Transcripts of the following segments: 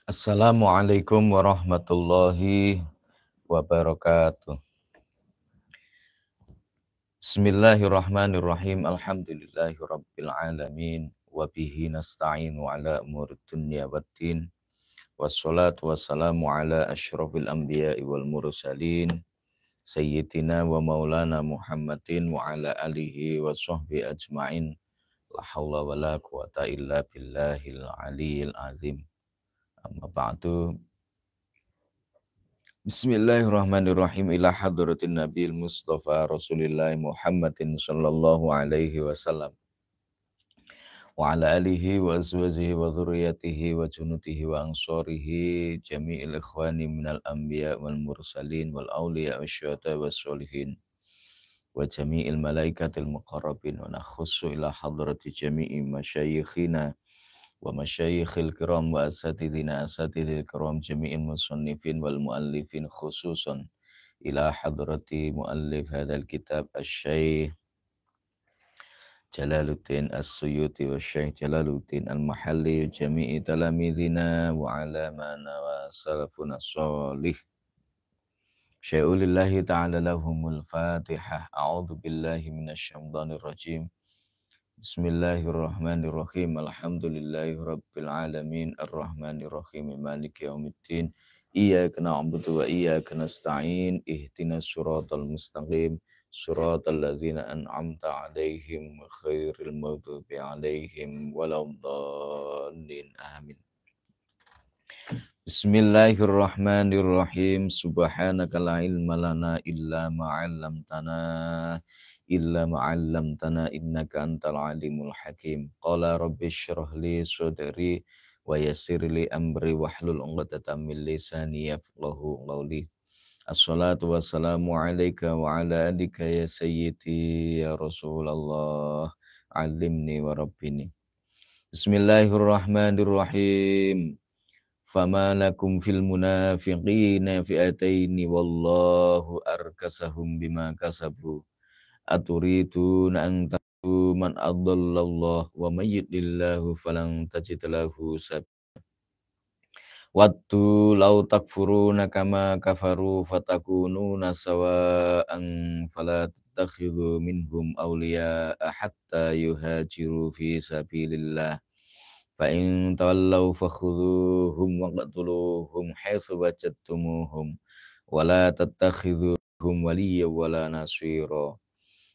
Assalamualaikum warahmatullahi wabarakatuh. Bismillahirrahmanirrahim. Alhamdulillahirabbil alamin wa bihi nasta'inu ala umurid dunya waddin. Wassalatu wassalamu ala asyrafil anbiya'i wal mursalin sayyidina wa maulana Muhammadin wa ala alihi wa sahbihi ajma'in. La haula wa la quwata illa billahil aliyyil azim. Amma ba'du. Bismillahirrahmanirrahim ila hadratin Nabil Mustafa Rasulillah Muhammadin sallallahu alaihi wasallam wa ala alihi wa azwajihi wa dhurriyyatihi wa junudihi wa ansarihi jami'il ikhwani minal anbiya wal mursalin wal awliya wa syuhada wa sholihin wa jami'il malaikatil muqarrabin wa nakhussu ila hadrati jami'i masyayikhina wa masyayikhil kiram wa asatidil kiram jami'il musannifin wal muallifin khususan ila hadrati muallif hadzal kitab asy-syaikh Jalaluddin As-Suyuti wa Syekh Jalaluddin Al-Mahalli jami'i talamidina wa alamana wa salafuna sholih syai'ulillahi ta'ala lahumul fatihah a'udzu billahi minasyaitonir rajim. Bismillahirrahmanirrahim. Alhamdulillahi rabbil alamin. Arrahmanirrahim. Maliki yaumiddin. Iyyaka na'budu wa iyyaka nasta'in. Ihdinas siratal mustaqim. Siratal ladzina an'amta 'alaihim ghairil maghdubi 'alaihim waladdallin. Amin. Bismillahirrahmanirrahim. Subhanaka la ilma lana illa ma 'allamtana innaka antal alimul hakim. Qala rabbi syrah li sadri wa yassir li amri wahlul 'uqdatam min lisani yafqahu qawli. Assalatu wassalamu alayka wa ala alika ya sayyidi ya Rasulullah. Alimni wa rabbini. Bismillahirrahmanirrahim. Fama lakum fil munafiqina fi'ataini wallahu arkasahum bima kasabu. Aturiduna an tahu man adallallah wa may yudlillahu falan tajid lahu sabila. Wattu law takfuruna kama kafaru fatakununa sawa'an fala tattakhidhu minhum awliya'a hatta yuhajiru fi sabilillah. Fa in tawallaw fakhudhuhum waqtuluhum haitsu wajadtumuhum wa la tattakhidhuhum waliyyan wa la nasira.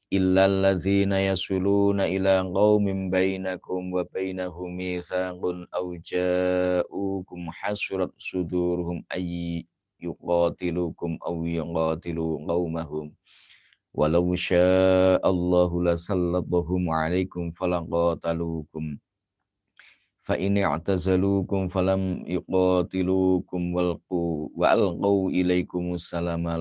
Illal ladzina yasuluna ila qaumin bainakum wa bainahum mitsaqun aw ja'ukum hasurat suduruhum ay yuqatilukum aw yuqatilu qaumahum walau sya'allahu lasallatahum 'alaikum falaqatalukum fa in i'tazalukum falam yuqatilukum wa alqaw ilaikumus salama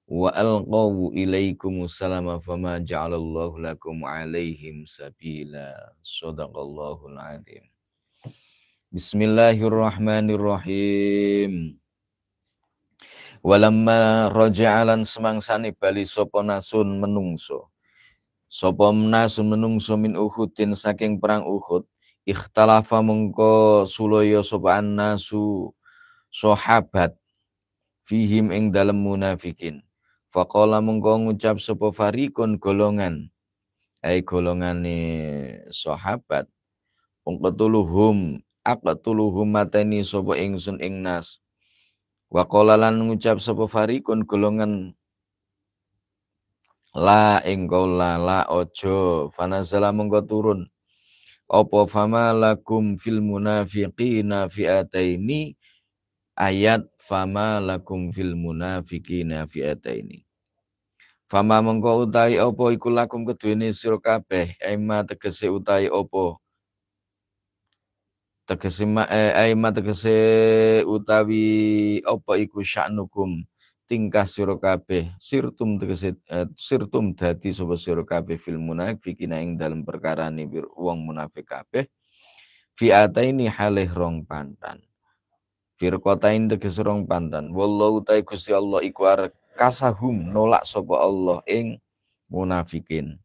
wa alqaw ilaikumussalama fama ja'alallahu lakum alaihim sabila. Shadaqallahul azim. Bismillahirrahmanirrahim. Walamma raja'alan semangsane bali sapa nasun menungso. Sapa nasun menungso min Uhudin saking perang Uhud, ikhtalafa mengko sulaya sapa nasu sahabat fihim ing dalem munafikin. Faqala mengko ngucap sapa farikun golongan golongane sahabat aqtuluhum mateni sapa ingsun ing nas. Waqala lan ngucap sapa farikun golongan la ing la ojo fanazala mengko turun apa fama lakum fil munafiqina fi'ataini ayat fama lakum fil munafiqina fi'ataini. Fama mengko utahi apa iku lakum keduwene sira kabeh aima tegese utahi apa tegese aima tegese utawi apa iku sya'nukum tingkah sira kabeh sirtum tegese sirtum dadi sapa sira kabeh fil munafiqina ing dalem perkarane wong munafik kabeh fi'ataini halih rong pantan firqatain tegese rong pantan wallahu ta Gusti Allah iku kasahum nolak sapa Allah ing munafikin.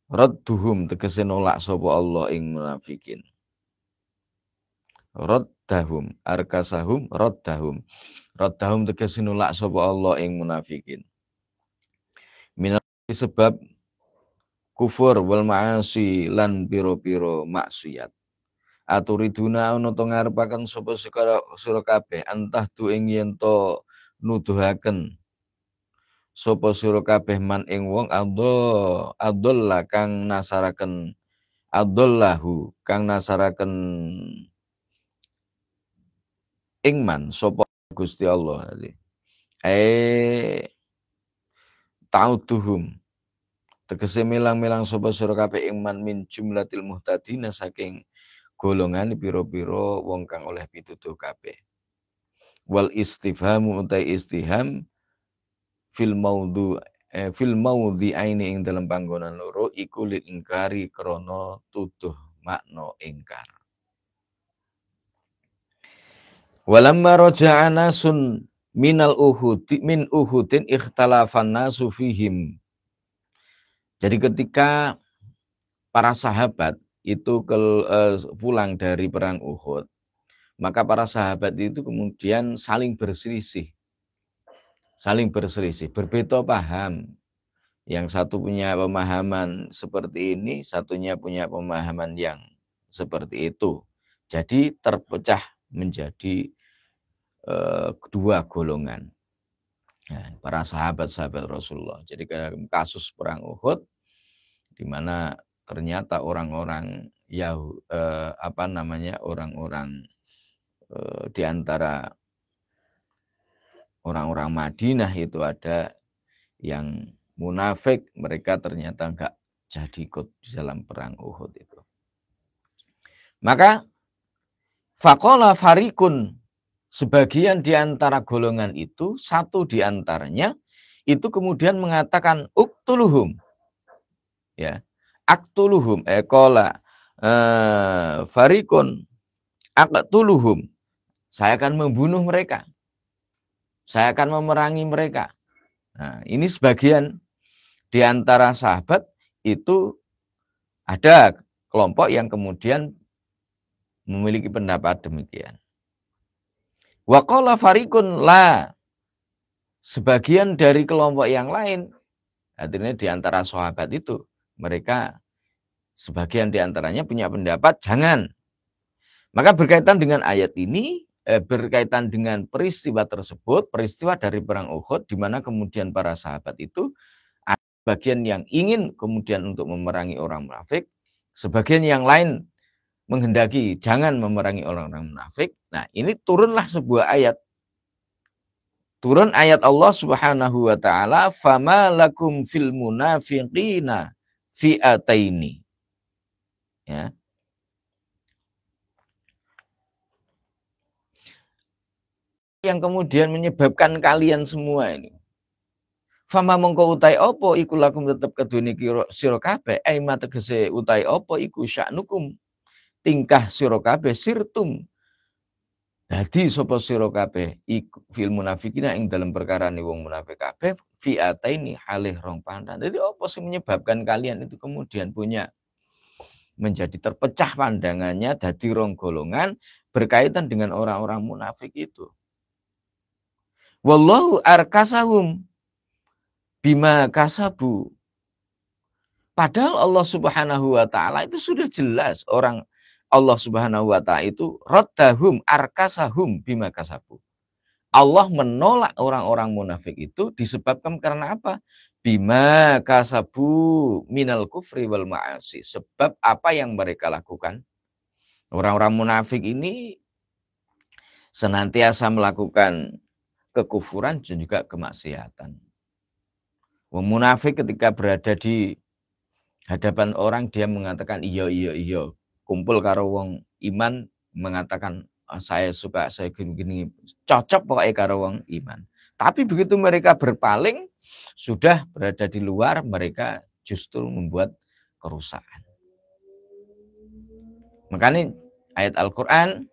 Radduhum tegese nolak sapa Allah ing munafikin. Raddahum, arkasahum, raddahum. Raddahum tegese nulak sapa Allah ing munafikin. Minal sebab kufur wal ma'asi lan piro-piro maksiat. Aturiduna ana to ngarepaken sapa sira kabeh antah tu ing yen to nuduhaken sapa sira kabeh man ing wong adalla kang nasaraken adallahu kang nasaraken ing man sapa Gusti Allah. Ta'uduhum tegese milang-milang sapa sira kabeh ing man min jumlatil muhtadina saking golongan pira-pira wong kang oleh pitutuh kabeh. Wal istifhamu utai istiham fil maudhi aini ing dalam panggonan loro iku lil ingkari krana tuduh makna ingkar. Walamma raja'a nasun min uhudin ikhtalafan nasu fihim. Jadi ketika para sahabat itu pulang dari perang Uhud, maka para sahabat itu kemudian saling berselisih, berbeda paham. Yang satu punya pemahaman seperti ini, satunya punya pemahaman yang seperti itu. Jadi terpecah menjadi dua golongan. Nah, para sahabat-sahabat Rasulullah. Jadi kasus perang Uhud, di mana ternyata orang-orang orang-orang di antara orang-orang Madinah itu ada yang munafik, mereka ternyata enggak jadi ikut di dalam perang Uhud itu. Maka faqala farikun, sebagian di antara golongan itu, satu di antaranya itu kemudian mengatakan uktuluhum. Ya. Aktuluhum qala farikun aqtuluhum. Saya akan membunuh mereka. Saya akan memerangi mereka. Nah, ini sebagian di antara sahabat itu ada kelompok yang kemudian memiliki pendapat demikian. Wa qala farikun la. Sebagian dari kelompok yang lain, artinya di antara sahabat itu, mereka sebagian di antaranya punya pendapat jangan. Maka berkaitan dengan ayat ini, berkaitan dengan peristiwa tersebut, peristiwa dari perang Uhud, di mana kemudian para sahabat itu ada bagian yang ingin kemudian untuk memerangi orang munafik, sebagian yang lain menghendaki jangan memerangi orang-orang munafik. Nah, ini turunlah sebuah ayat. Turun ayat Allah Subhanahu wa taala, "Fama lakum fil munafiqina fi'ataini." Ya. Yang kemudian menyebabkan kalian semua ini. Fama mongko utai opo iku lakum tetep kedune sira kabeh, ai mategese utai opo iku sya'nukum tingkah sira kabeh sirtum. Dadi sapa sira kabeh iku fil munafikina ing dalam perkara ni wong munafik kabeh fi'ataini halih rong pandan. Jadi opo sing menyebabkan kalian itu kemudian punya menjadi terpecah pandangannya dadi rong golongan berkaitan dengan orang-orang munafik itu. Wallahu arkasahum bima kasabu. Padahal Allah Subhanahu wa taala itu sudah jelas orang Allah Subhanahu wa taala itu raddahum arkasahum bima kasabu. Allah menolak orang-orang munafik itu disebabkan karena apa? Bima kasabu minal kufri wal ma'asi. Sebab apa yang mereka lakukan? Orang-orang munafik ini senantiasa melakukan kekufuran dan juga kemaksiatan. Wong munafik ketika berada di hadapan orang dia mengatakan iya. Kumpul karo wong iman mengatakan saya suka, saya gini, cocok pokoknya karo wong iman. Tapi begitu mereka berpaling, sudah berada di luar, mereka justru membuat kerusakan. Makanya ayat Al-Quran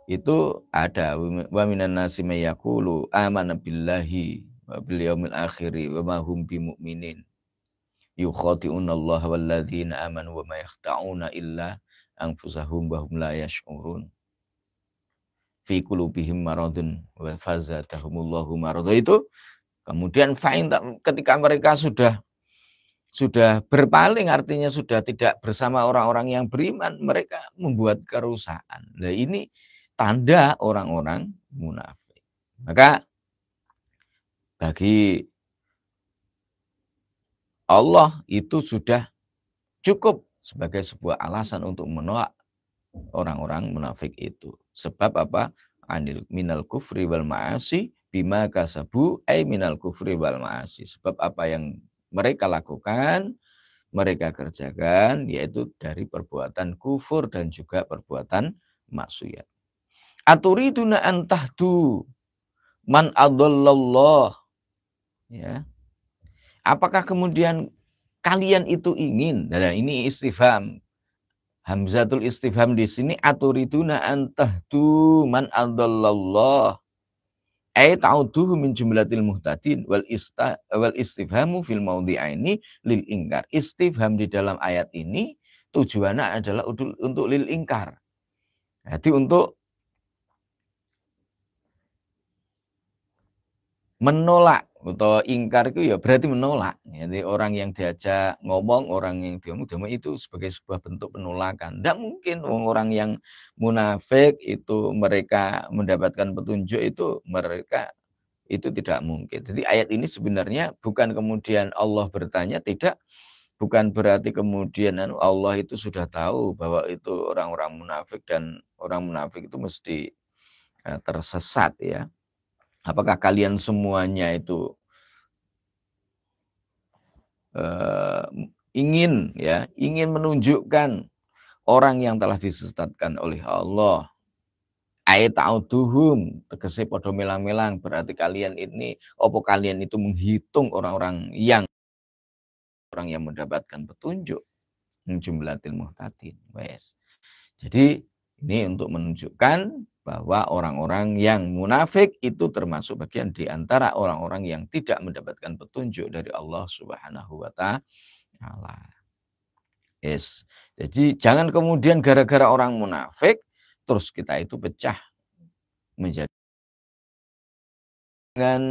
itu ada wa minan nasi may yaqulu amana billahi wa bil yaumil akhiri wa ma hum bimumin yukhati'una Allah walladzina amanu wa ma yakhta'una illa anfusahum wa hum la yash'urun. fi qulubihim maradun wa fazadahumullahu marad. Itu kemudian ketika mereka sudah berpaling, artinya sudah tidak bersama orang-orang yang beriman, mereka membuat kerusakan. Nah, ini tanda orang-orang munafik. Maka bagi Allah itu sudah cukup sebagai sebuah alasan untuk menolak orang-orang munafik itu. Sebab apa? Anil minal kufri wal ma'asi bima kasabu ay minal kufri wal ma'asi. Sebab apa yang mereka lakukan, mereka kerjakan, yaitu dari perbuatan kufur dan juga perbuatan maksiat. Aturiduna an tahdu man adallallah. Ya. Apakah kemudian kalian itu ingin? Nah, ini istifham. Hamzatul istifham di sini aturiduna an tahdu man adallallah. Ta'uduhu min jumlatil muhtadin wal istifhamu fil maudhi'aini lil ingkar. Istifham di dalam ayat ini tujuannya adalah untuk lil ingkar. Jadi untuk menolak, atau ingkar itu ya berarti menolak. Jadi orang yang diajak ngomong, orang yang diomong itu sebagai sebuah bentuk penolakan. Tidak mungkin orang yang munafik itu mereka mendapatkan petunjuk, itu mereka itu tidak mungkin. Jadi ayat ini sebenarnya bukan kemudian Allah bertanya, tidak, bukan berarti kemudian Allah itu sudah tahu bahwa itu orang-orang munafik dan orang munafik itu mesti tersesat ya. Apakah kalian semuanya itu ingin menunjukkan orang yang telah disesatkan oleh Allah? Ta'uduhum, tegese podo melang-melang, berarti kalian itu menghitung orang yang mendapatkan petunjuk, jumlatil muhtadin. Wes. Jadi ini untuk menunjukkan bahwa orang-orang yang munafik itu termasuk bagian di antara orang-orang yang tidak mendapatkan petunjuk dari Allah Subhanahu wa taala. Yes. Jadi jangan kemudian gara-gara orang munafik terus kita itu pecah menjadi dengan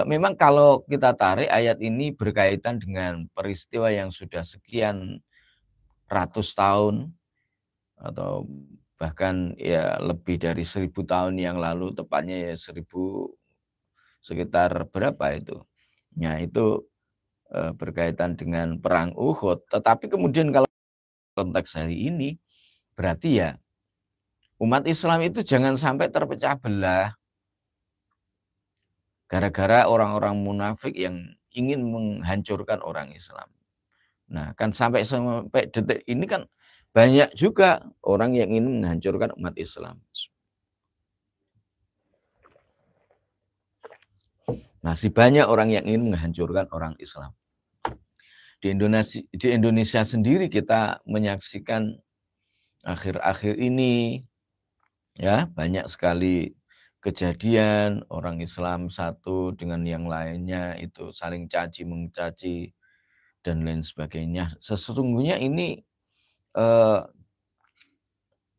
memang kalau kita tarik ayat ini berkaitan dengan peristiwa yang sudah sekian ratus tahun atau bahkan ya lebih dari 1000 tahun yang lalu, tepatnya ya 1000 sekitar berapa itu? Ya itu berkaitan dengan perang Uhud. Tetapi kemudian kalau konteks hari ini berarti ya umat Islam itu jangan sampai terpecah belah gara-gara orang-orang munafik yang ingin menghancurkan orang Islam. Nah, kan sampai detik ini kan banyak juga orang yang ingin menghancurkan umat Islam. Masih banyak orang yang ingin menghancurkan orang Islam. Di Indonesia sendiri kita menyaksikan akhir-akhir ini ya banyak sekali kejadian orang Islam satu dengan yang lainnya itu saling caci mencaci dan lain sebagainya. Sesungguhnya ini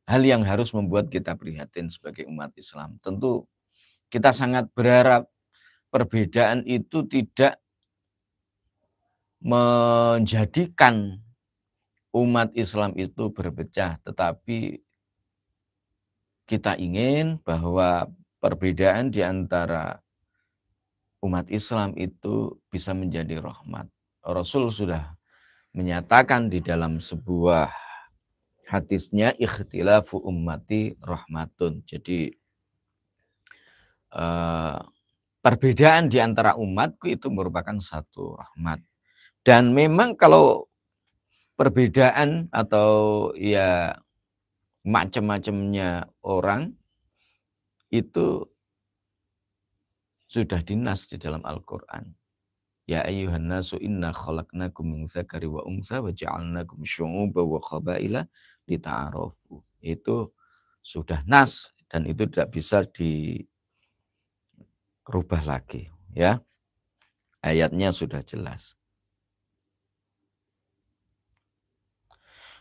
hal yang harus membuat kita prihatin sebagai umat Islam. Tentu kita sangat berharap perbedaan itu tidak menjadikan umat Islam itu berpecah, tetapi kita ingin bahwa perbedaan di antara umat Islam itu bisa menjadi rahmat. Rasul sudah menyatakan di dalam sebuah hadisnya, ikhtilafu ummati rahmatun. Jadi perbedaan di antara umatku itu merupakan satu rahmat. Dan memang kalau perbedaan atau ya macam-macamnya orang itu sudah dinas di dalam Al-Quran. Ya ayyuhan nasu inna khalaqnakum min dzakari wa untha wa ja'alnakum syu'uban wa qabaila lita'arafu. Itu sudah nas dan itu tidak bisa dirubah lagi, ya. Ayatnya sudah jelas.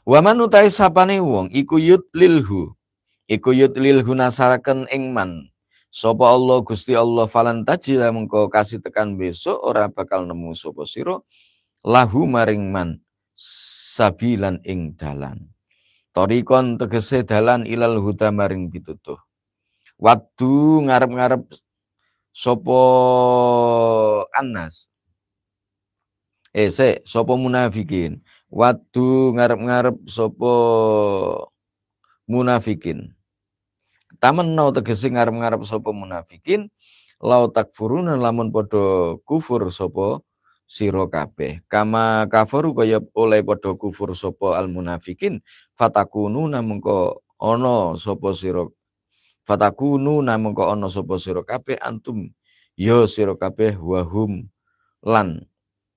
Wa man utai sapane wong iku yudlilhu, iku yudlil gunasaraken ing man sapa Allah Gusti Allah falan tajila mengko kasih tekan besok ora bakal nemu sapa sira lahu maring man sabilan ing dalan. Torikon tegese dalan ilal huda maring pitutuh. Waktu ngarep-ngarep sopo anas. Sopo munafikin. Waktu ngarep-ngarep sopo munafikin. Taman nau tegese ngarep-ngarep sopo munafikin. Lau takfuruna lamun podo kufur sopo siro kabeh. Kama kafaru kaya oleh podo kufur sopo al munafikin. Fatakunu namengko ono sopo siro fatakunu namengko ono sopo siro kabeh antum yo siro kabeh wahum lan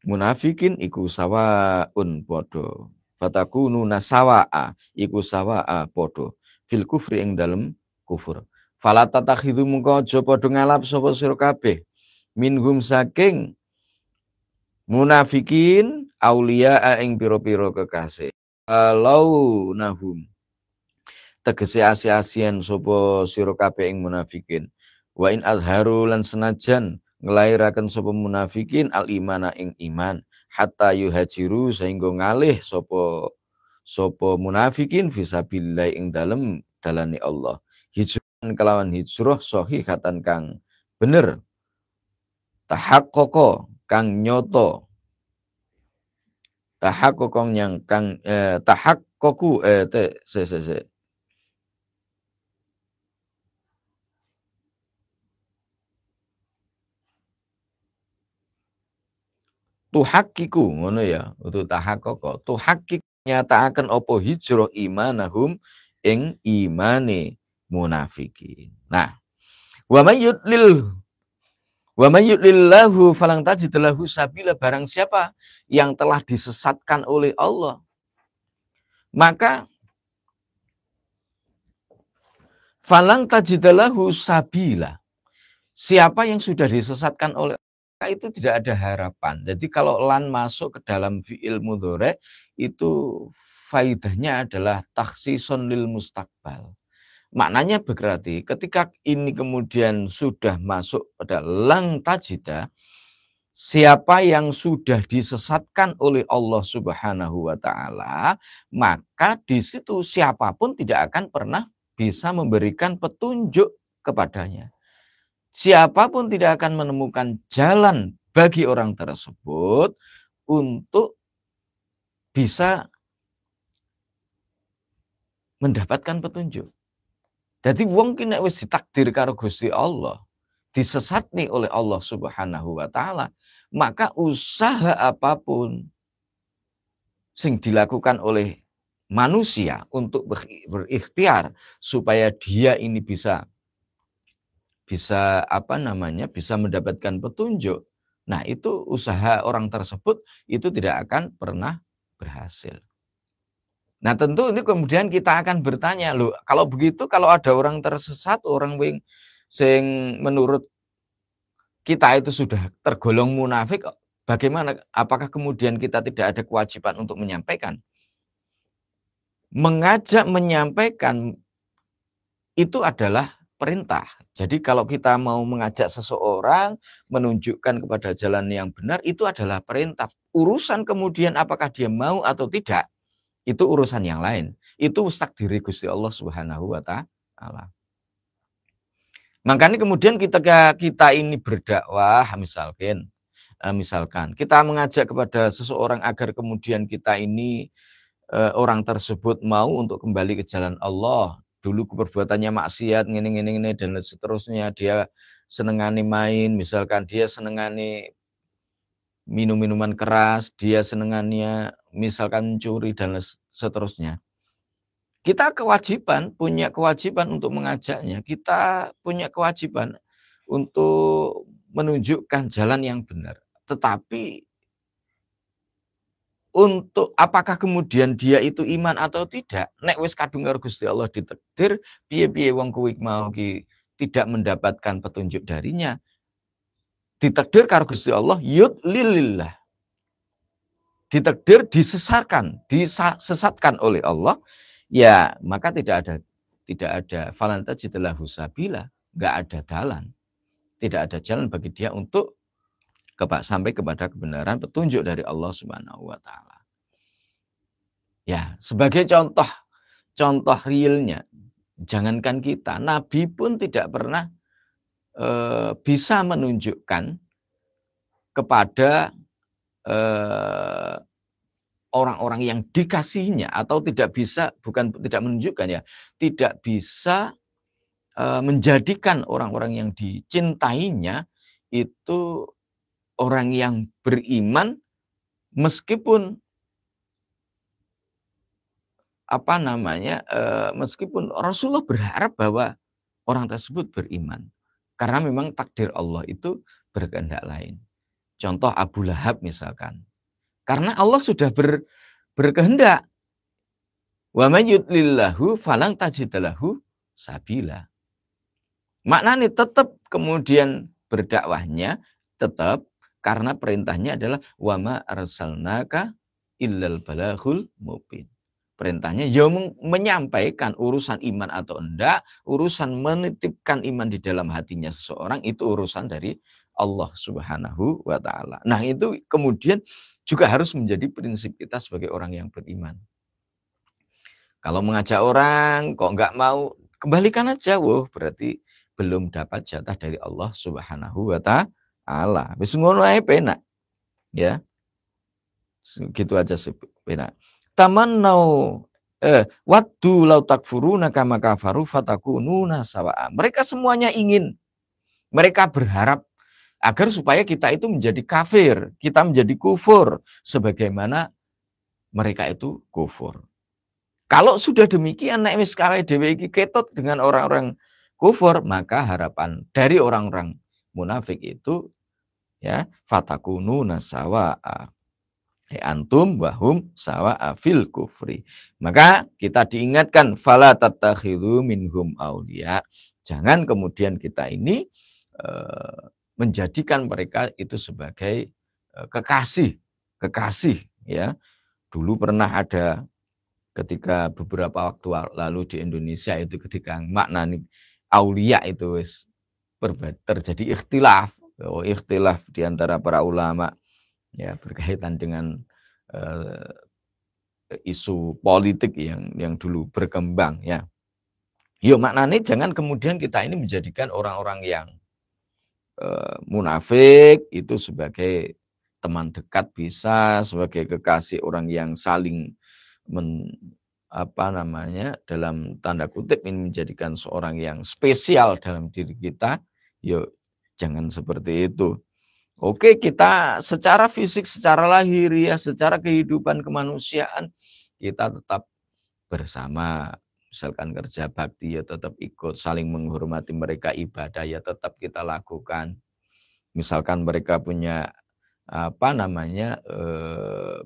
munafikin iku sawaun podo. Fatakunu nasawa'a iku sawa'a podo. Fil kufri ing dalem kufur. Fala tatakhidu mengko aja podo ngalap sopo siro kabeh. Minhum saking munafikin auliya ing piro-piro kekasih. Kalau nahum tegese asi-asian sapa sira kabeh ing munafikin. Wa in azharu lan senajan nglairaken sapa munafikin al imana ing iman hatta yuhajiru sehingga ngalih sapa munafikin fisabilillah ing dalem dalane Allah. Hijrah kelawan hijrah sahihatan kang bener. Tahaqqaqa kang nyoto. Tahaqqaqa yang kang tahaqqaqu tuhakiku ngono ya untuk tahaqqaqa tuhakik nyataaken opo hijrah imanahum ing imane munafikin. Nah, wa may yudlillahu falang tajid lahu sabila, barang siapa yang telah disesatkan oleh Allah maka falang tajid lahu sabila, siapa yang sudah disesatkan oleh itu tidak ada harapan. Jadi kalau lan masuk ke dalam fi'il mudhari itu faidahnya adalah takhsisun lil mustaqbal. Maknanya berarti ketika ini kemudian sudah masuk pada lang tajida, siapa yang sudah disesatkan oleh Allah Subhanahu wa taala, maka di situ siapapun tidak akan pernah bisa memberikan petunjuk kepadanya. Siapapun tidak akan menemukan jalan bagi orang tersebut untuk bisa mendapatkan petunjuk. Jadi wong ki nek wis ditakdir karo Gusti Allah, disesatni oleh Allah Subhanahu wa taala, maka usaha apapun sing dilakukan oleh manusia untuk berikhtiar supaya dia ini bisa bisa mendapatkan petunjuk. Nah, itu usaha orang tersebut itu tidak akan pernah berhasil. Nah, tentu ini kemudian kita akan bertanya, loh, kalau begitu kalau ada orang tersesat, orang sing menurut kita itu sudah tergolong munafik, bagaimana? Apakah kemudian kita tidak ada kewajiban untuk menyampaikan? Mengajak menyampaikan itu adalah perintah. Jadi kalau kita mau mengajak seseorang menunjukkan kepada jalan yang benar, itu adalah perintah. Urusan kemudian apakah dia mau atau tidak, itu urusan yang lain. Itu takdir Gusti Allah Subhanahu wa taala. Makanya kemudian kita ini berdakwah, misalkan kita mengajak kepada seseorang agar kemudian kita ini orang tersebut mau untuk kembali ke jalan Allah. Dulu perbuatannya maksiat, ngene dan seterusnya, dia senengane main, misalkan dia senengane minum-minuman keras, dia senengannya misalkan mencuri dan seterusnya. Kita punya kewajiban untuk mengajaknya, kita punya kewajiban untuk menunjukkan jalan yang benar. Tetapi untuk apakah kemudian dia itu iman atau tidak, nek wis kadung karo Gusti Allah ditakdir piye-piye wong kuwi mau tidak mendapatkan petunjuk darinya, ditakdir karo Gusti Allah yudlilillah, ditakdir disesatkan oleh Allah, ya maka tidak ada tidak ada falan tajid lahu sabila, enggak ada jalan. Tidak ada jalan bagi dia untuk sampai kepada kebenaran petunjuk dari Allah Subhanahu wa taala. Ya, sebagai contoh realnya, jangankan kita, Nabi pun tidak pernah bisa menunjukkan kepada orang-orang yang dikasihinya, atau tidak bisa, bukan tidak menunjukkan ya, tidak bisa menjadikan orang-orang yang dicintainya itu orang yang beriman, meskipun meskipun Rasulullah berharap bahwa orang tersebut beriman, karena memang takdir Allah itu berkehendak lain. Contoh Abu Lahab misalkan, karena Allah sudah berkehendak, wa may yudlillahu falan tajid lahu sabila. Maknanya tetap kemudian berdakwahnya tetap karena perintahnya adalah wa ma arsalnaka illal balaghul mubin. Perintahnya ya menyampaikan urusan iman atau enggak, urusan menitipkan iman di dalam hatinya seseorang itu urusan dari Allah Subhanahu wa taala. Nah, itu kemudian juga harus menjadi prinsip kita sebagai orang yang beriman. Kalau mengajak orang kok enggak mau, kembalikan aja, berarti belum dapat jatah dari Allah Subhanahu wa taala. Wis ngono ae penak. Ya. Gitu aja sih penak. Tamannau waddu law takfuruna kama kafaru fatakununa sawa'a. Mereka semuanya ingin, mereka berharap agar supaya kita itu menjadi kafir, kita menjadi kufur sebagaimana mereka itu kufur. Kalau sudah demikian nek wis kawe dhewe iki ketot dengan orang-orang kufur, maka harapan dari orang-orang munafik itu ya fatakununa sawa'a. Antum wahum sawa'a fil kufri. Maka kita diingatkan fala tattakhidhu minhum auliya. Jangan kemudian kita ini menjadikan mereka itu sebagai kekasih ya. Dulu pernah ada ketika beberapa waktu lalu di Indonesia itu ketika maknani aulia itu terjadi ikhtilaf di antara para ulama ya berkaitan dengan isu politik yang dulu berkembang ya. Yo maknanya jangan kemudian kita ini menjadikan orang-orang yang munafik itu sebagai teman dekat, bisa sebagai kekasih, orang yang saling dalam tanda kutip ini menjadikan seorang yang spesial dalam diri kita. Yo jangan seperti itu. Oke, kita secara fisik, secara lahiriah, secara kehidupan kemanusiaan, kita tetap bersama. Misalkan kerja bakti, ya tetap ikut, saling menghormati mereka, ibadah, ya tetap kita lakukan. Misalkan mereka punya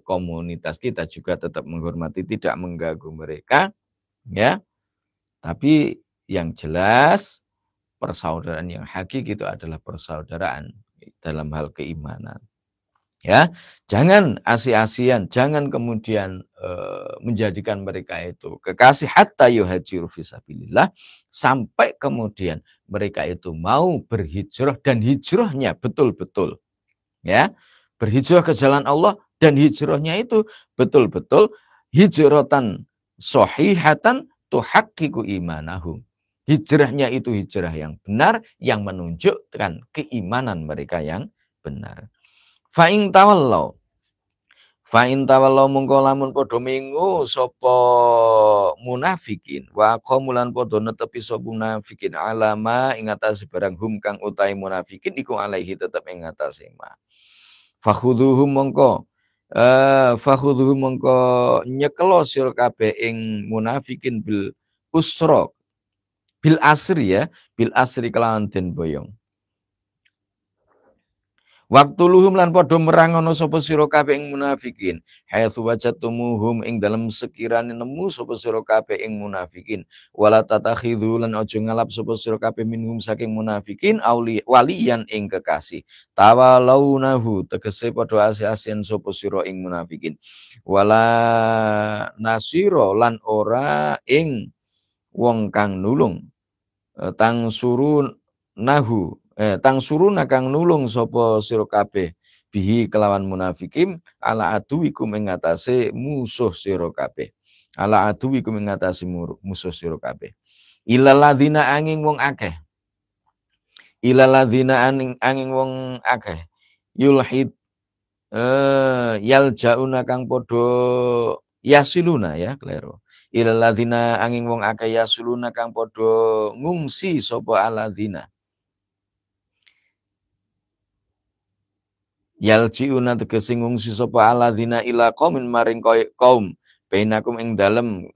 komunitas, kita juga tetap menghormati, tidak mengganggu mereka. Ya, tapi yang jelas, persaudaraan yang hakiki itu adalah persaudaraan dalam hal keimanan. Ya, jangan asi-asian, jangan kemudian menjadikan mereka itu kekasih hatta yuhajiru fisabilillah, sampai kemudian mereka itu mau berhijrah dan hijrahnya betul-betul ya, berhijrah ke jalan Allah dan hijrahnya itu betul-betul hijratan sahihatan tuhaqqiqu imanahum. Hijrahnya itu hijrah yang benar, yang menunjukkan keimanan mereka yang benar. Fa'in tawallau mongko lamun padha mengo sapa munafikin wa qamulan padha netepi sapa munafikin alama ing atase barang hum kang utahe munafikin iku alaihi tetep ing atase ma. Fakhudhuhum mongko nyekelo sira kabeh ing munafikin bil usra. Bil asri ya, bil asri kelawan den boyong. Waktu luhum lan padha merangono sapa sira kabeh ing munafikin. Haitsu wajatumuhum ing dalem sekirane nemu sapa sira kabeh ing munafikin. Wala tatakhidhu lan aja ngalap sapa sira kabeh minhum saking munafikin waliyan ing kekasih. Tawalaunahu tegese padha asih-asihan sapa sira ing munafikin. Wala nasira lan ora ing wong kang nulung tang suruna kang nulung sapa sira kabeh bihi kelawan munafikin ala aduwikum ing atase musuh sira kabeh ala aduwikum ing atase musuh sira kabeh ilal ladzina angin wong akeh ilal ladzina angin wong akeh yulhid yaljauna kang podo yasiluna ya kleru ilal ladzina angin wong akeh yasiluna kang podo ngungsi sapa aladzina yaljiuna tegese ngungsi sapa aladzina ila qaumin maring kaum bainakum ing dalem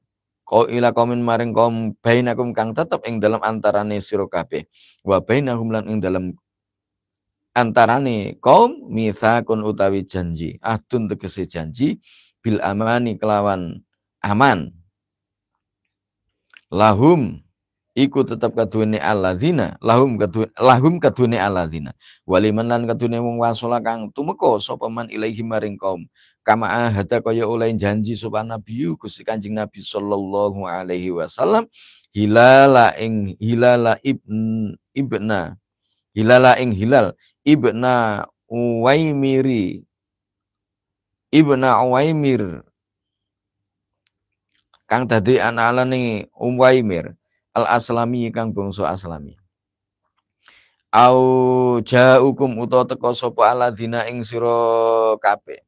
ila qaumin maring kaum bainakum kang tetep ing dalem antarane sira kabeh wa bainahum lan ing dalem antarane kaum mitsakun utawi janji ahdun tegese janji bil amani kelawan aman lahum iku tetap kaduwene alladzina lahum kaduwene alladzina waliman lan kaduwene wong wasala kang tumeka sapa man ilaihi maring kaum kama ahada kaya oleh janji sapa nabi Gusti Kanjeng Nabi sallallahu alaihi wasallam hilala ing hilal ibna Uwaimir kang dadi anak-anane Uwaimir al-Aslami kang bangsa Aslami au jaukum utawa teka sapa alladzina ing sira kabeh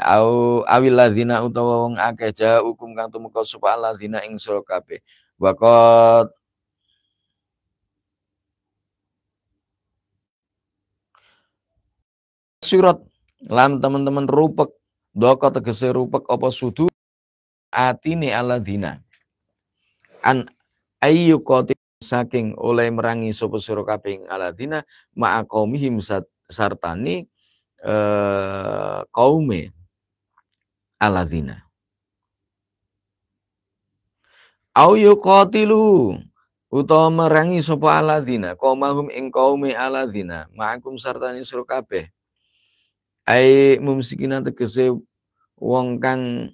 au awil ladzina utawa wong akeh jaukum kang tumeka sapa alladzina ing sira kabeh waqat surat lan teman-teman rupek doko tegese rupek apa sudu atine alladzina an ayyuqati saking oleh merangi sapa sira kabeh ing alladzina ma'aqaumihim sartani kaume alladzina au yuqatilu utawa merangi sapa alladzina qaumahum ing kaume alladzina ma'akum sartani sira kabeh ai mumsikina tegese wong kang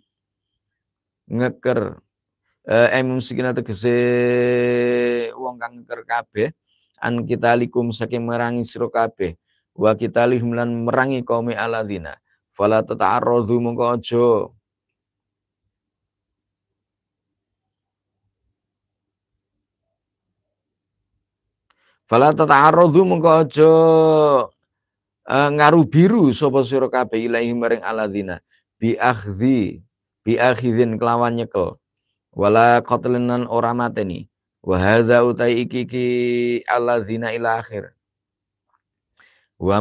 ngeker mumsikina tegese wong kang ngeker kabeh an kita likum saking merangi sira kabeh wa kita lihum lan merangi kaume alladzina fala tata'arradhu mongko aja fala tata'arradhu mongko aja ngarubiru sapa sira kabeh ilahi maring alladzina bi akhidzin kelawan nyekel wala qatlinan ora mateni wa hadza utai iki alladzina ila akhir wa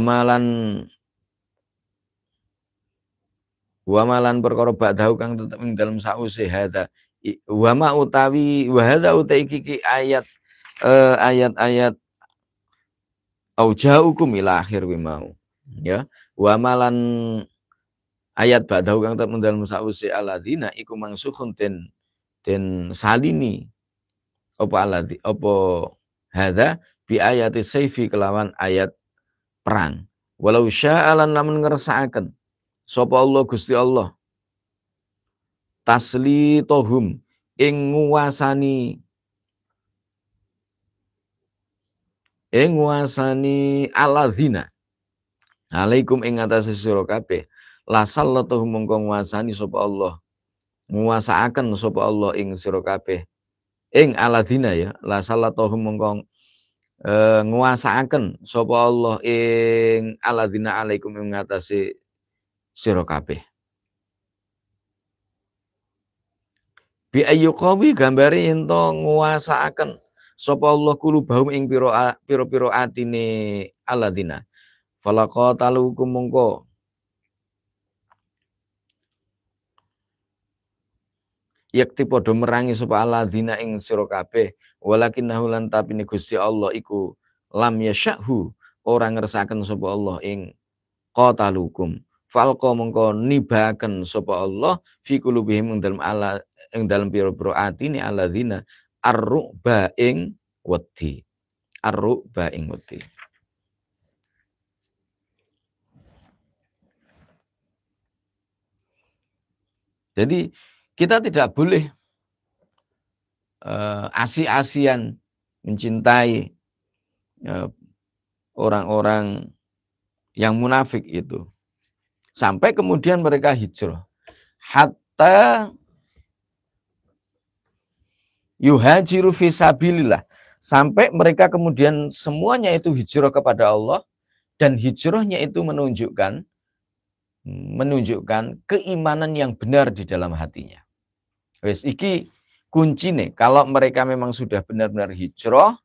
malan perkara ba'dahu kang tetep ing dalem sause hadza wa hadza utai iki ayat ayat-ayat au jaukum ila akhir wi mau ya wa malan ayat ba'dahu kang tetep ing dalem sause alladzina iku mangsukhun den salini apa aladzi apa hadza bi ayati saifi kelawan ayat perang walau sya'alan lamun ngersakaken sapa Allah Gusti Allah taslitohum ing nguasani alladzina alaikum ing atase sira kabeh la sallatuhum mongko nguasani sapa Allah nguasaaken sapa Allah ing sira kabeh ing alladzina ya la sallatuhum mongko nguasaaken sapa Allah ing alladzina alaikum ing atase sira kabeh bi ayyuqawi gambare ento nguasaaken sapa Allah kulubahum ing pira-pira atine alladzina falaqatalukum mongko yakti padha merangi sapa alladzina ing sira kabeh walakinnahu lan tapine Gusti Allah iku lam yasyahu ora ngersakaken sapa Allah ing qatalukum falqa mongko nibaken sapa Allah fi qulubihim ing dalem pira-pira atine alladzina ar-ru'ba ing wedi ar-ru'ba ing wedi. Jadi kita tidak boleh asi-asian mencintai orang-orang yang munafik itu. Sampai kemudian mereka hijrah. Hatta yuhajiru fisabilillah. Sampai mereka kemudian semuanya itu hijrah kepada Allah. Dan hijrahnya itu menunjukkan keimanan yang benar di dalam hatinya. Wes iki kunci nih. Kalau mereka memang sudah benar-benar hijrah,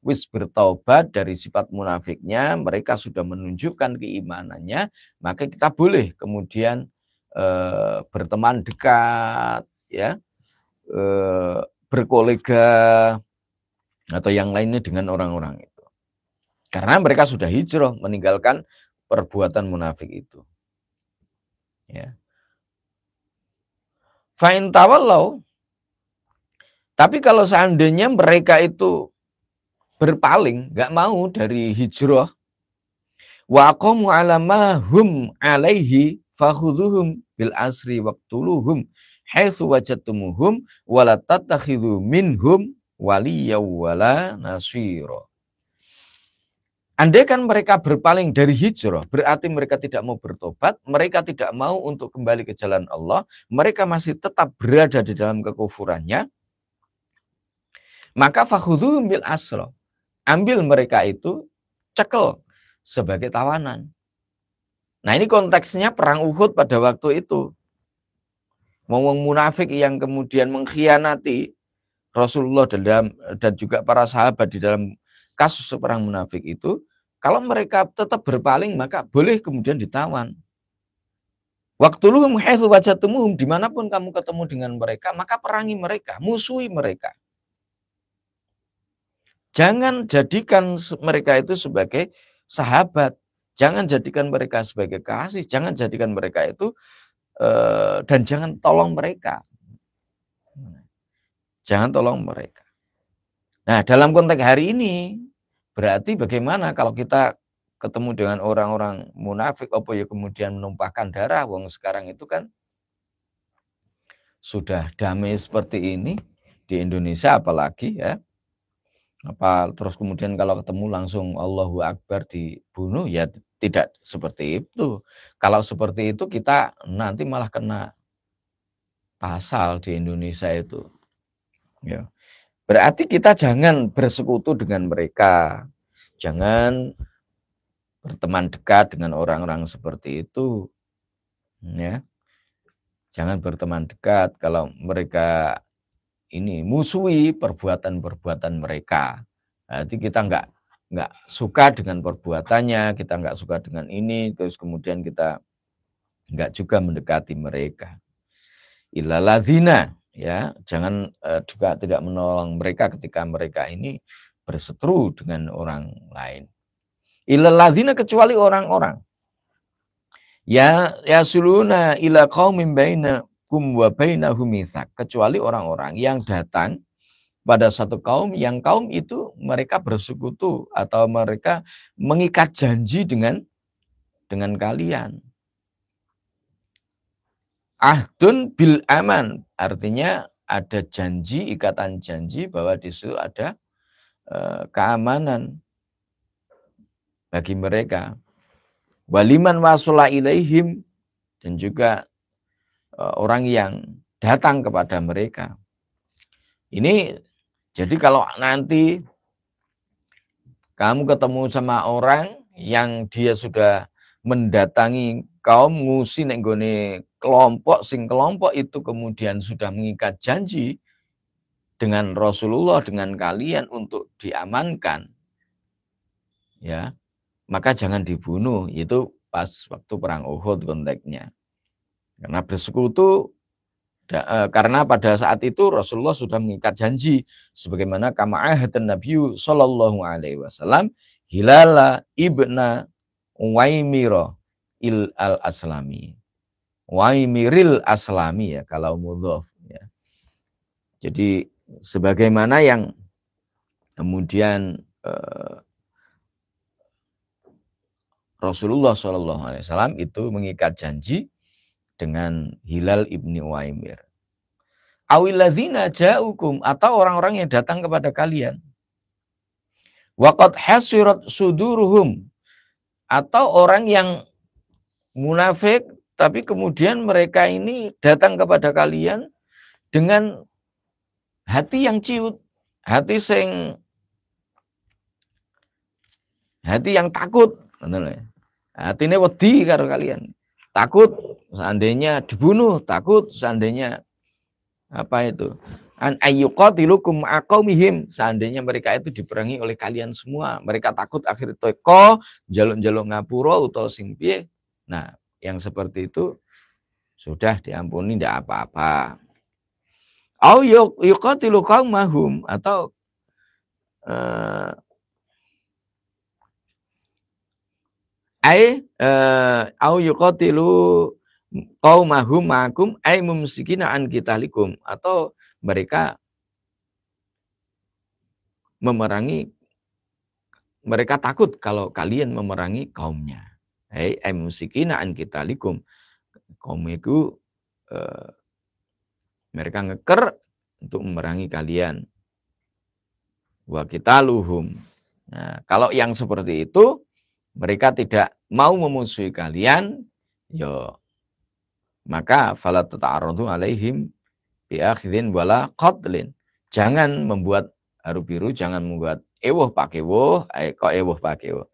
wis bertaubat dari sifat munafiknya, mereka sudah menunjukkan keimanannya, maka kita boleh kemudian berteman dekat, ya, berkolega atau yang lainnya dengan orang-orang itu. Karena mereka sudah hijrah meninggalkan perbuatan munafik itu. Ya. Fa'in tawallau. Tapi kalau seandainya mereka itu berpaling, nggak mau dari hijrah, wa aqamu ala ma hum alaihi fakhudhuhum bil asri waqtuluhum haitsu wajadtumuhum wa la tattakhidhu minhum waliyyan wala nasira. Andai kan mereka berpaling dari hijrah, berarti mereka tidak mau bertobat, mereka tidak mau untuk kembali ke jalan Allah, mereka masih tetap berada di dalam kekufurannya, maka fakhudhuhum bil asra. Ambil mereka itu, cekel sebagai tawanan. Nah ini konteksnya perang Uhud pada waktu itu. Ngomong munafik yang kemudian mengkhianati Rasulullah dan juga para sahabat di dalam kasus perang munafik itu, kalau mereka tetap berpaling, maka boleh kemudian ditawan. Waqtuluhum haitsu wajadtumuhum, dimanapun kamu ketemu dengan mereka, maka perangi mereka, musuhi mereka. Jangan jadikan mereka itu sebagai sahabat, jangan jadikan mereka sebagai kasih, jangan jadikan mereka itu, dan jangan tolong mereka. Jangan tolong mereka. Nah, dalam konteks hari ini, berarti bagaimana kalau kita ketemu dengan orang-orang munafik, apa ya kemudian menumpahkan darah, wong sekarang itu kan sudah damai seperti ini di Indonesia apalagi ya. Apa terus kemudian kalau ketemu langsung Allahu Akbar dibunuh, ya tidak seperti itu. Kalau seperti itu kita nanti malah kena pasal di Indonesia itu. Ya. Berarti kita jangan bersekutu dengan mereka. Jangan berteman dekat dengan orang-orang seperti itu. Ya. Jangan berteman dekat kalau mereka ini musuhi perbuatan-perbuatan mereka. Berarti kita nggak suka dengan perbuatannya, kita nggak suka dengan ini, terus kemudian kita nggak juga mendekati mereka. Ilaladzina, ya, jangan juga tidak menolong mereka ketika mereka ini berseteru dengan orang lain. Ilaladzina, kecuali orang-orang ya suluna ila qaumin bainakum wa bainahum mitsaq, kecuali orang-orang yang datang pada satu kaum yang kaum itu mereka bersekutu atau mereka mengikat janji dengan kalian. Ahdun bil aman, artinya ada janji, ikatan janji bahwa di situ ada keamanan bagi mereka. Waliman wasula ilaihim, dan juga orang yang datang kepada mereka. Ini jadi kalau nanti kamu ketemu sama orang yang dia sudah mendatangi kaum ngusi nek nggone kelompok, sing kelompok itu kemudian sudah mengikat janji dengan Rasulullah, dengan kalian untuk diamankan, ya, maka jangan dibunuh. Itu pas waktu perang Uhud konteksnya. Karena bersekutu, karena pada saat itu Rasulullah sudah mengikat janji sebagaimana kama ahadun Nabi sallallahu alaihi wasallam Hilala ibna Waimiro al-Aslami. Waimiril Aslami, ya kalau mudhof, ya. Jadi sebagaimana yang kemudian Rasulullah SAW itu mengikat janji dengan Hilal ibni Waimir. awilladzina ja'ukum, atau orang-orang yang datang kepada kalian. Waqad hasirat suduruhum, atau orang yang munafik tapi kemudian mereka ini datang kepada kalian dengan hati yang ciut, hati yang takut, hatinya wedi karo kalian, takut seandainya dibunuh, takut seandainya apa itu, an ayyuqatilukum aqaumihim, seandainya mereka itu diperangi oleh kalian semua, mereka takut akhir teko jaluk-jaluk ngapura utawa sing piye. Nah, yang seperti itu sudah diampuni, tidak apa-apa. Au yuqatilu qaumahum, atau au yuqatilu qaumahum ma'akum ay mumsikina an qitalikum, atau mereka memerangi, mereka takut kalau kalian memerangi kaumnya. Ay mumsikina an qitalikum, kaum itu mereka ngeker untuk memerangi kalian. Wa qitaluhum. Nah, kalau yang seperti itu mereka tidak mau memusuhi kalian, maka fala tata'arradu alaihim bi akhdhin wala qatlin. Jangan membuat haru biru, jangan membuat ewoh pakewoh, kok ewoh pakewoh.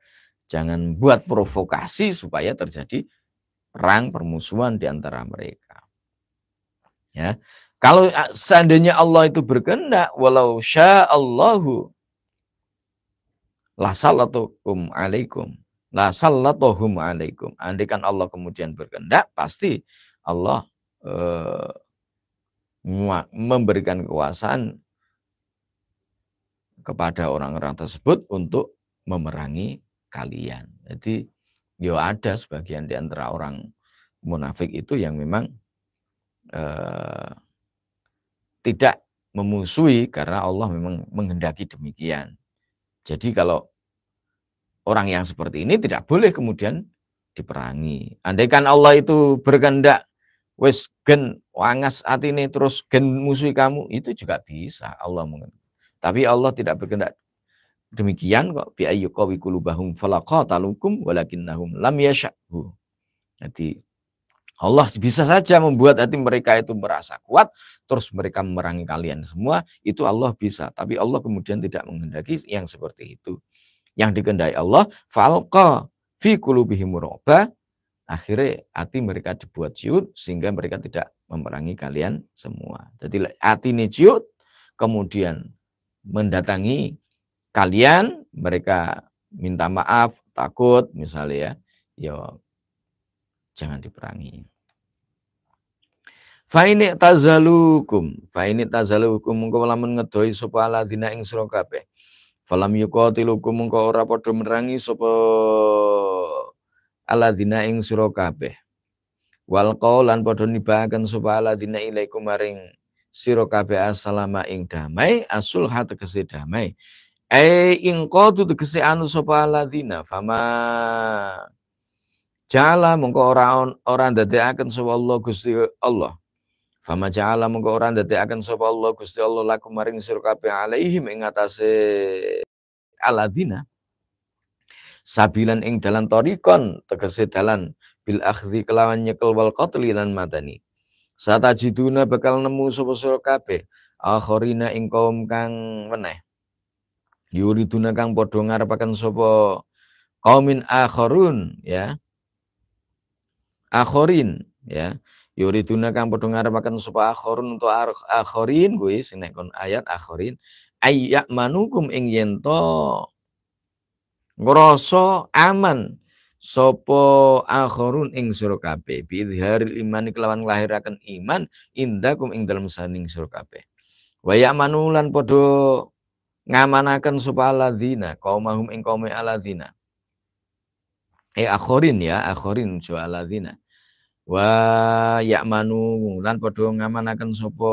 Jangan buat provokasi supaya terjadi perang permusuhan di antara mereka. Ya. Kalau seandainya Allah itu berkehendak, walau sya'allahu la sallatuhum alaikum, la sallatuhum alaikum. Andaikan Allah kemudian berkehendak, pasti Allah memberikan kekuasaan kepada orang-orang tersebut untuk memerangi kalian. Jadi, ada sebagian di antara orang munafik itu yang memang tidak memusuhi karena Allah memang menghendaki demikian. Jadi kalau orang yang seperti ini tidak boleh kemudian diperangi. Andaikan Allah itu berkehendak, wes gen wangas atine terus gen musuhi kamu, itu juga bisa Allah menghendaki. Tapi Allah tidak berkehendak demikian kok, bi ayyuqawi qulubahum falaqatalukum walakinnahum lam yasha'hu. Jadi Allah bisa saja membuat hati mereka itu merasa kuat, terus mereka memerangi kalian semua, itu Allah bisa. Tapi Allah kemudian tidak menghendaki yang seperti itu. Yang dikehendaki Allah, falqa fi qulubihim ru'ba, akhirnya hati mereka dibuat ciut, sehingga mereka tidak memerangi kalian semua. Jadi hati ini ciut, kemudian mendatangi kalian, mereka minta maaf, takut, misalnya jangan diperangi. Faini tazalukum mengko lamun ngedoi sapa alladzina ing sira kabeh. Falam yuqatilukum mengko ora padha merangi sapa alladzina ing sira kabeh. Wal qaulan padha nibahaken sapa alladzina ilaikum maring sira kabeh assalama ing damai, asulha tegese damai. Ing qadu tegese anu sapa alladzina fama jala mengko ora ndadekaken sapa Allah Gusti Allah. Fama jala mengko ora ndadekaken sapa Allah Gusti Allah lakum maring sira kabeh alaihim ing atase alladzina sabilan ing dalan torikon tegese dalan bil akhdhi kelawan nyekel wal qatli lan madani. Satajiduna bakal nemu sapa sira kabeh akhirina ing kaum kang meneh. Yuriduna kang padha ngarepaken sapa kaumin akharun, ya. Akhorin, ya. Yuriduna kang padha ngarepaken sapa akhorun untuk akhorin kuwi sing nek kon ayat akhorin ayyak manukum ing yen to ngrasa aman sapa akhorun ing sira kabeh bi izharil iman kelawan nglahiraken iman indakum ing dalem saning sira kabeh. Wa ya'manu lan padha ngamanaken sapa alladzina qaumahum ing qaumi alladzina. Akhorin, ya, akhorin so alladzina. Wa ya'manu lan padha ngamanaken sapa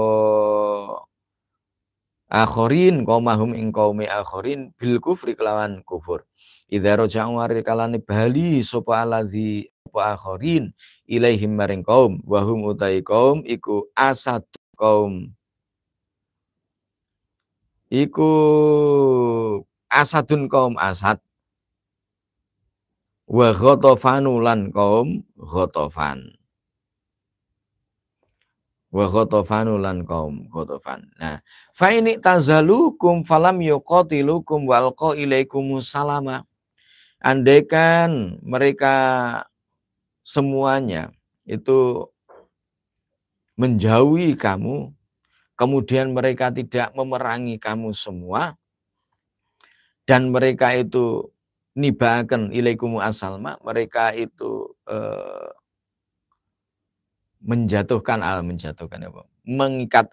akhorin qaumahum ing qaumi akhorin bil kufri kelawan kufur. Idza raja'u kalane bali sapa alladzi apa akhorin ilaihim maring kaum wa hum utai kaum iku asad kaum iku Asadun kaum Asad, wa Ghatafanu lan kaum Ghatafan. Wa Ghatafanu lan kaum Ghatafan. Nah, fa ini tazalukum falam yuqatilukum wa alqa ilaikumus salama. Andaikan mereka semuanya itu menjauhi kamu, kemudian mereka tidak memerangi kamu semua, dan mereka itu nibakan ilaikumu asalma, mereka itu menjatuhkan apa? Mengikat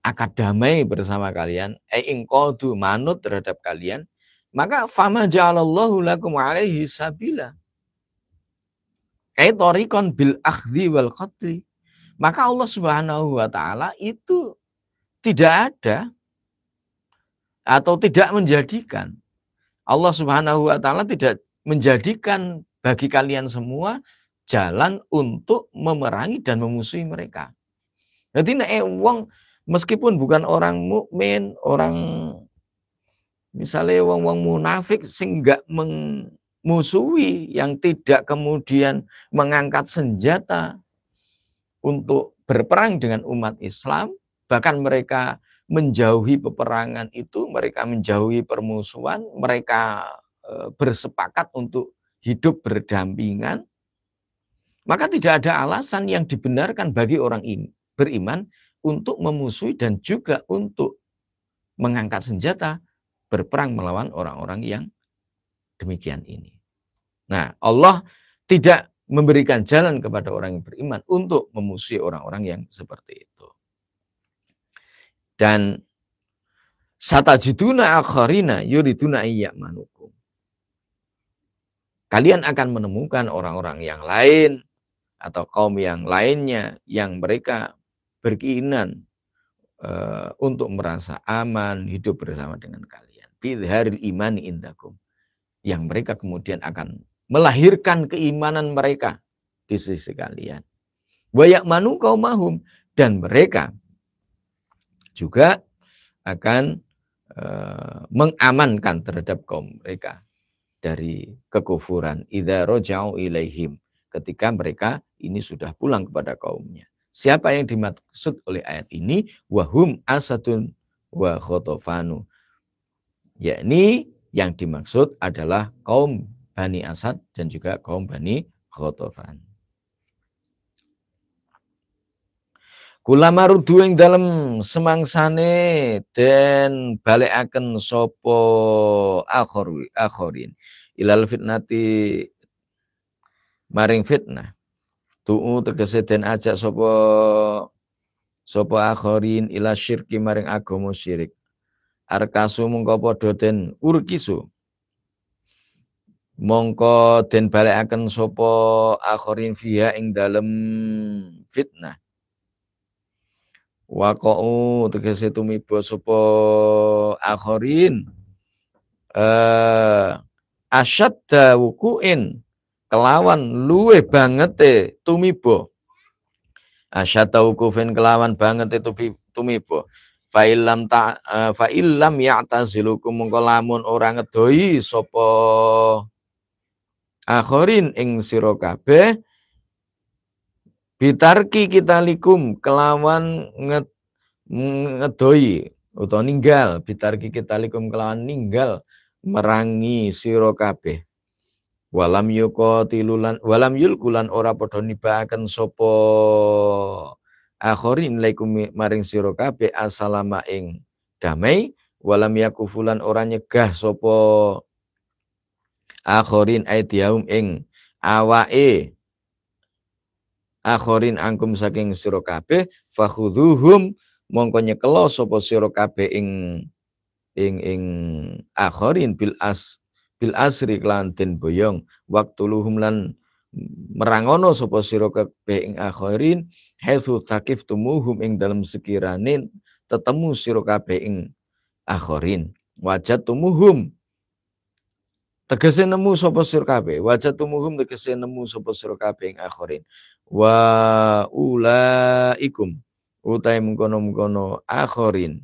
akad damai bersama kalian, ingqadu manut terhadap kalian, maka fama ja'alallahu lakum alaihi sabila. Tariqan bil akhdhi wal qatli. Maka Allah Subhanahu wa taala itu tidak ada atau tidak menjadikan, Allah Subhanahu wa taala tidak menjadikan bagi kalian semua jalan untuk memerangi dan memusuhi mereka. Jadi nek wong meskipun bukan orang mukmin, orang misalnya wong-wong munafik sing enggak memusuhi, yang tidak kemudian mengangkat senjata untuk berperang dengan umat Islam, bahkan mereka menjauhi peperangan itu, mereka menjauhi permusuhan, mereka bersepakat untuk hidup berdampingan, maka tidak ada alasan yang dibenarkan bagi orang ini beriman untuk memusuhi dan juga untuk mengangkat senjata berperang melawan orang-orang yang demikian ini. Nah, Allah tidak memberikan jalan kepada orang yang beriman untuk memusuhi orang-orang yang seperti itu. Dan satajiduna akharina yuriduna iyyamanukum. Kalian akan menemukan orang-orang yang lain atau kaum yang lainnya yang mereka berkeinginan untuk merasa aman hidup bersama dengan kalian. Bidharil imani indakum. Yang mereka kemudian akan melahirkan keimanan mereka di sisi kalian. Wa ya'manu qaumahum, dan mereka juga akan mengamankan terhadap kaum mereka dari kekufuran. Idza raja'u ilaihim, ketika mereka ini sudah pulang kepada kaumnya. Siapa yang dimaksud oleh ayat ini? Wahum asadun wa khotofanu, yakni yang dimaksud adalah kaum Bani Asad dan juga kaum Bani Ghatafan. Kulama rudu ing dalem semangsane den balekaken sapa akhirin ilal fitnati maring fitnah. Tu'u tegese den ajak sapa akhirin ila syirki maring agama syirik. Arkasu mongko padha den urkisu, mongko den balekaken sapa akhirin fiha ing dalem fitnah. Waqa'u tegese tumiba sapa akhirin asyadda wuku'in, kelawan luweh bangete tumiba. Asyadda wuku'in kelawan bangete tumiba. Fa illam ya'tazilukum, mongko lamun ora ngedoi sapa akhirin ing sira kabeh bitarki kitalikum, kelawan ngedoi utawa ninggal, bitarki kitalikum kelawan ninggal merangi sira kabeh. Walam yuqatilulan walam yulkulan, ora padha nibahaken sapa akhirin laikum maring sira kabeh asalama ing damai. Walam yakufulan, ora nyegah sapa akhirin aidiaum ing awake akhirin angkum saking sira kabeh. Fakhudhuhum, mongko nyekelo sapa sira kabeh ing akhirin bil asri klan den boyong. Waktuluhum lan merangono sapa sira kabeh ing akhirin haitsu taqiftumuhum ing dalem sekirane tetemu sira kabeh ing akhirin. Wajatumuhum tegese nemu sapa sira kabeh, wajatumuhum tegese nemu sapa sira kabeh ing akhirin. Wa ulaikum utai mengkono-mengkono akhirin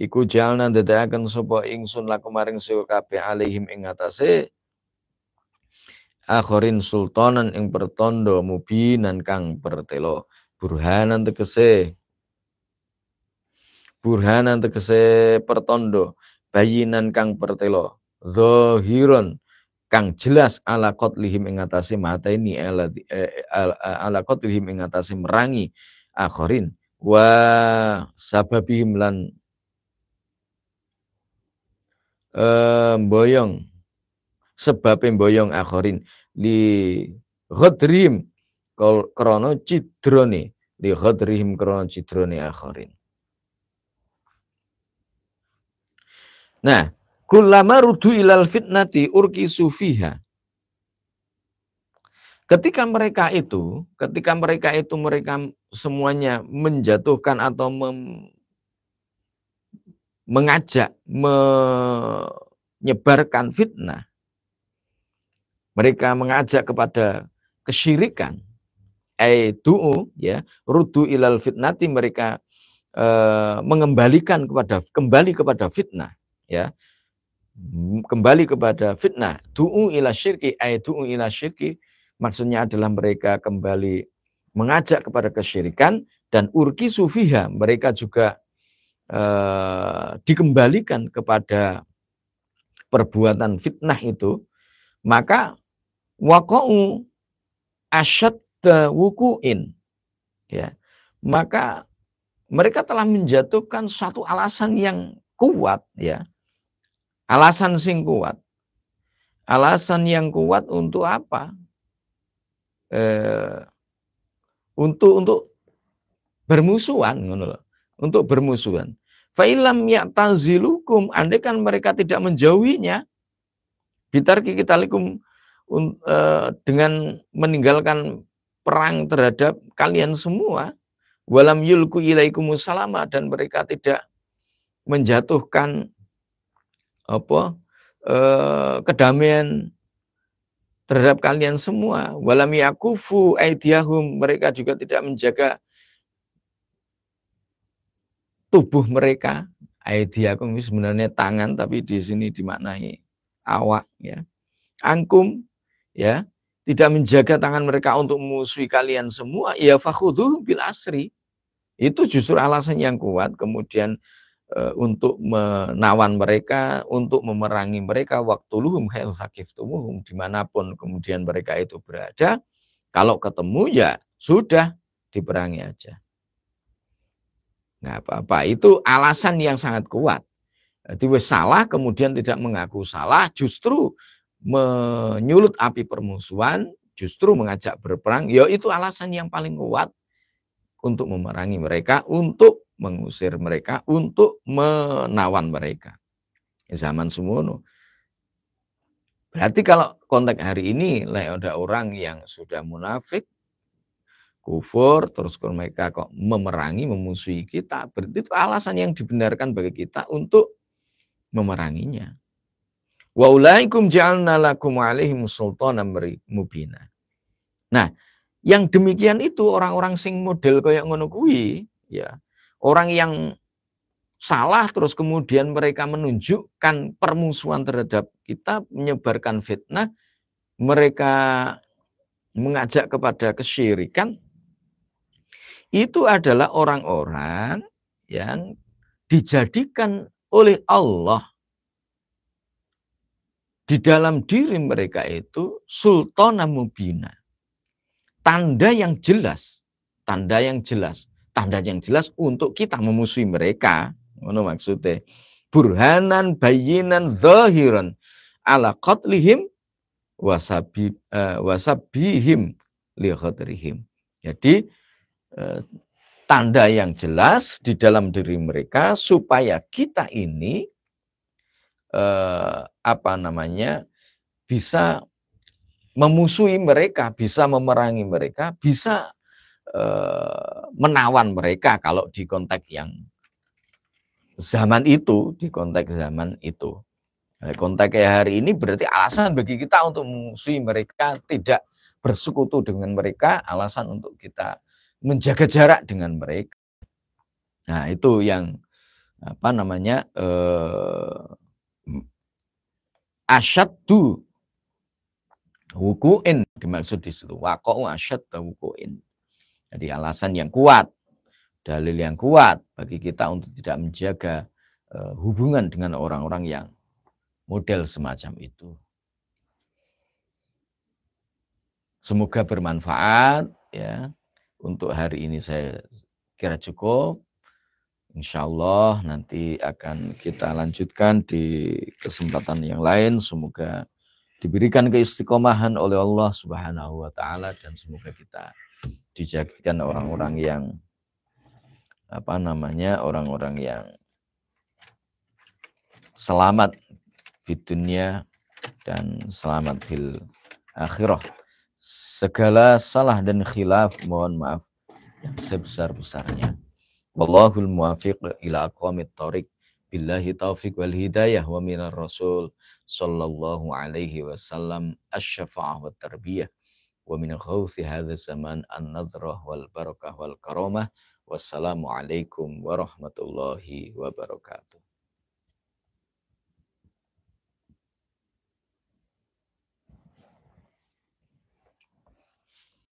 iku jalna dadakan sapa ingsun lakum maring sira kabeh alaihim ing atase akhirin sultanan ing pertondo mubinan kang pertelo burhanan tegese pertondo bayinan kang pertelo zahiron kang jelas ala qatlihim ing atase mata ini ala qatlihim ing atase merangi akhirin wa sababihim lan boyong sebab boyong akhirin li ghadrim krana cidrone li ghadrihim krana cidrone akhirin. Nah, kullama rudu ilal fitnati urki sufiha. Ketika mereka itu mereka semuanya menjatuhkan atau mengajak menyebarkan fitnah. Mereka mengajak kepada kesyirikan. Du'u ya, rudu ilal fitnati, mereka kembali kepada fitnah. Ya, kembali kepada fitnah. Du'u ila syirki, du'u ila syirki, maksudnya adalah mereka kembali mengajak kepada kesyirikan, dan urki sufiha, mereka juga dikembalikan kepada perbuatan fitnah itu, maka waqa'u asyadda wuku'in, ya, maka mereka telah menjatuhkan suatu alasan yang kuat, ya. Alasan sing kuat. Alasan yang kuat untuk apa? Untuk bermusuhan, untuk bermusuhan. Fa'ilam ya'tazilukum, andai kan mereka tidak menjauhinya, bitarki kitalikum, dengan meninggalkan perang terhadap kalian semua, walam yulku ilaikumus salama, dan mereka tidak menjatuhkan kedamaian terhadap kalian semua, walam yakufu aidiyahum, mereka juga tidak menjaga tubuh mereka. Aidiyakum sebenarnya tangan, tapi di sini dimaknai awak, ya. Angkum, ya, tidak menjaga tangan mereka untuk memusuhi kalian semua, ya fakhudhu bil asri. Itu justru alasan yang kuat kemudian untuk menawan mereka, untuk memerangi mereka, waqtuluhum haitsu saqiftumuhum, dimanapun kemudian mereka itu berada, kalau ketemu ya sudah diperangi aja. Nggak apa-apa, itu alasan yang sangat kuat. Jadi salah kemudian tidak mengaku salah, justru menyulut api permusuhan, justru mengajak berperang, ya itu alasan yang paling kuat untuk memerangi mereka, untuk mengusir mereka, untuk menawan mereka. Zaman semono. Berarti kalau konteks hari ini, ada orang yang sudah munafik, kufur, terus mereka kok memerangi, memusuhi kita, berarti itu alasan yang dibenarkan bagi kita untuk memeranginya. Wa ulaikum ja'alna lakum 'alaihim sultanan mubina. Nah, yang demikian itu orang-orang sing model kayak ngono kuwi, ya. Orang yang salah terus kemudian mereka menunjukkan permusuhan terhadap kita, menyebarkan fitnah, mereka mengajak kepada kesyirikan, itu adalah orang-orang yang dijadikan oleh Allah di dalam diri mereka itu sultana mubina. Tanda yang jelas, tanda yang jelas untuk kita memusuhi mereka. Ngono maksudnya. Burhanan bayinan zahiran ala qatlihim wasabihim li khatrihim. Jadi tanda yang jelas di dalam diri mereka supaya kita ini bisa memusuhi mereka, bisa memerangi mereka, bisa menawan mereka kalau di konteks yang zaman itu, di konteks zaman itu. Konteks hari ini berarti alasan bagi kita untuk memusuhi mereka, tidak bersekutu dengan mereka, alasan untuk kita menjaga jarak dengan mereka. Nah, itu yang apa namanya asyaddu wuku'in, dimaksud di situ waqa'u asyaddu wuku'in. Jadi alasan yang kuat, dalil yang kuat bagi kita untuk tidak menjaga hubungan dengan orang-orang yang model semacam itu. Semoga bermanfaat ya. Untuk hari ini saya kira cukup. Insya Allah nanti akan kita lanjutkan di kesempatan yang lain. Semoga diberikan keistiqomahan oleh Allah Subhanahu wa taala dan semoga kita dijadikan orang-orang yang orang-orang yang selamat di dunia dan selamat fil akhirah. Segala salah dan khilaf mohon maaf yang sebesar-besarnya. Wallahul muwafiq ila aqwamit thoriq. Billahi taufiq wal hidayah wa minar rasul sallallahu alaihi wasallam asy-syafa'ah wat tarbiyah wa min khawfi hadha zaman an-nadrah wal barakah wal karamah. Wassalamu alaikum warahmatullahi wabarakatuh.